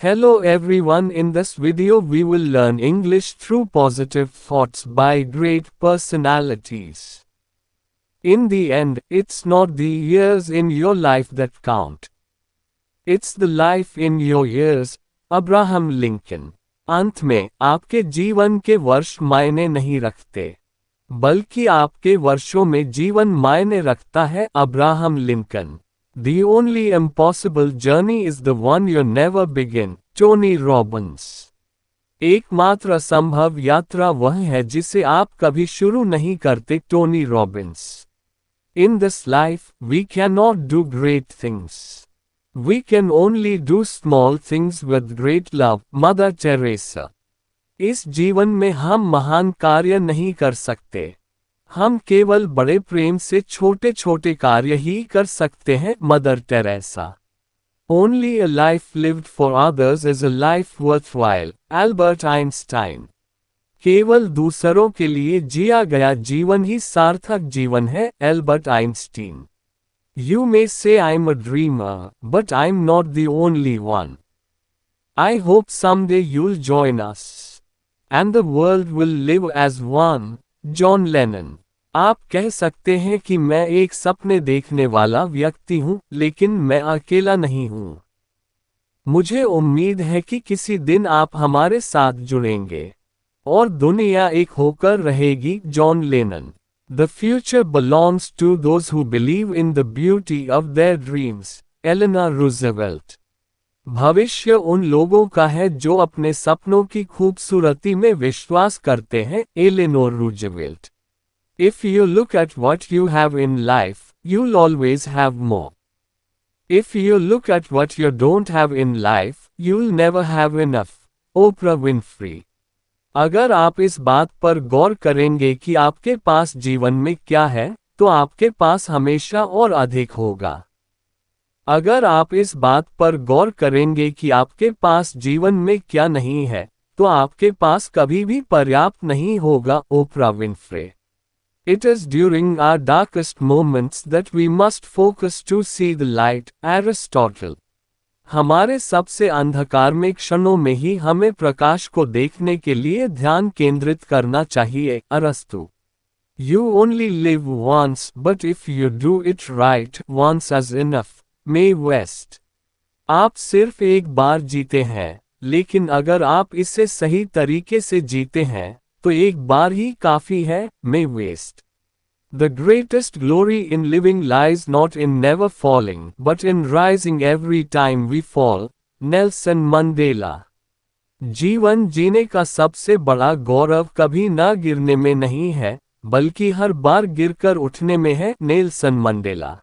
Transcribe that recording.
Hello everyone, in this video we will learn English through positive thoughts by great personalities. In the end, it's not the years in your life that count. It's the life in your years. Abraham Lincoln. अंत में आपके जीवन के वर्ष मायने नहीं रखते, बल्कि आपके वर्षों में जीवन मायने रखता है। Abraham Lincoln. The only impossible journey is the one you never begin. Tony Robbins. एकमात्र असंभव यात्रा वह है जिसे आप कभी शुरू नहीं करते। Tony Robbins. In this life, we cannot do great things. We can only do small things with great love. Mother Teresa. इस जीवन में हम महान कार्य नहीं कर सकते, हम केवल बड़े प्रेम से छोटे छोटे कार्य ही कर सकते हैं। Mother Teresa. Only a life lived for others is a life worthwhile. Albert Einstein. केवल दूसरों के लिए जिया गया जीवन ही सार्थक जीवन है। Albert Einstein. You may say I'm a dreamer, but I'm not the only one. I hope someday you'll join us, and the world will live as one. John Lennon. आप कह सकते हैं कि मैं एक सपने देखने वाला व्यक्ति हूं, लेकिन मैं अकेला नहीं हूं। मुझे उम्मीद है कि किसी दिन आप हमारे साथ जुड़ेंगे और दुनिया एक होकर रहेगी। John Lennon. The future belongs to those who believe in the beauty of their dreams. Elena Roosevelt. भविष्य उन लोगों का है जो अपने सपनों की खूबसूरती में विश्वास करते हैं। Eleanor Roosevelt. If you look at what you have in life, you'll always have more. If you look at what you don't have in life, you'll never have enough. Opener Winfrey. अगर आप इस बात पर गौर करेंगे कि आपके पास जीवन में क्या है, तो आपके पास हमेशा और अधिक होगा। अगर आप इस बात पर गौर करेंगे कि आपके पास जीवन में क्या नहीं है, तो आपके पास कभी भी पर्याप्त नहीं होगा। Oprah Winfrey. It is during our darkest moments that we must focus to see the light. Aristotle. हमारे सबसे अंधकार में क्षणों में ही हमें प्रकाश को देखने के लिए ध्यान केंद्रित करना चाहिए। अरस्तु। You only live once, but if you do it right, once is enough. Mae West. आप सिर्फ एक बार जीते हैं, लेकिन अगर आप इसे सही तरीके से जीते हैं, तो एक बार ही काफी है। मे waste. The greatest glory in living lies not in never falling, but in rising every time we fall. Nelson Mandela. जीवन जीने का सबसे बड़ा गौरव कभी न गिरने में नहीं है, बल्कि हर बार गिरकर उठने में है। Nelson Mandela.